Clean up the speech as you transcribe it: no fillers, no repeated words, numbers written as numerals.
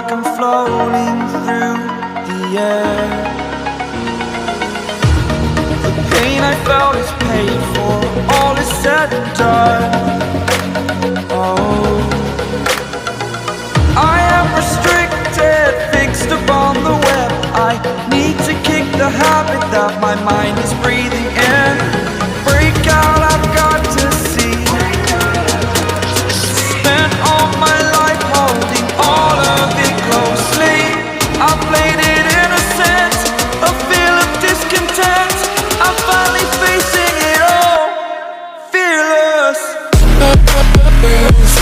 like I'm floating through the air. The pain I felt is paid for, all is said and done. Oh, I am restricted, fixed upon the web. I need to kick the habit that my mind is breathing in. Break out, I've got to see. Spent all my life holding all of it closely. I played it innocent, a feel of discontent. I'm finally facing it all, fearless. Fearless.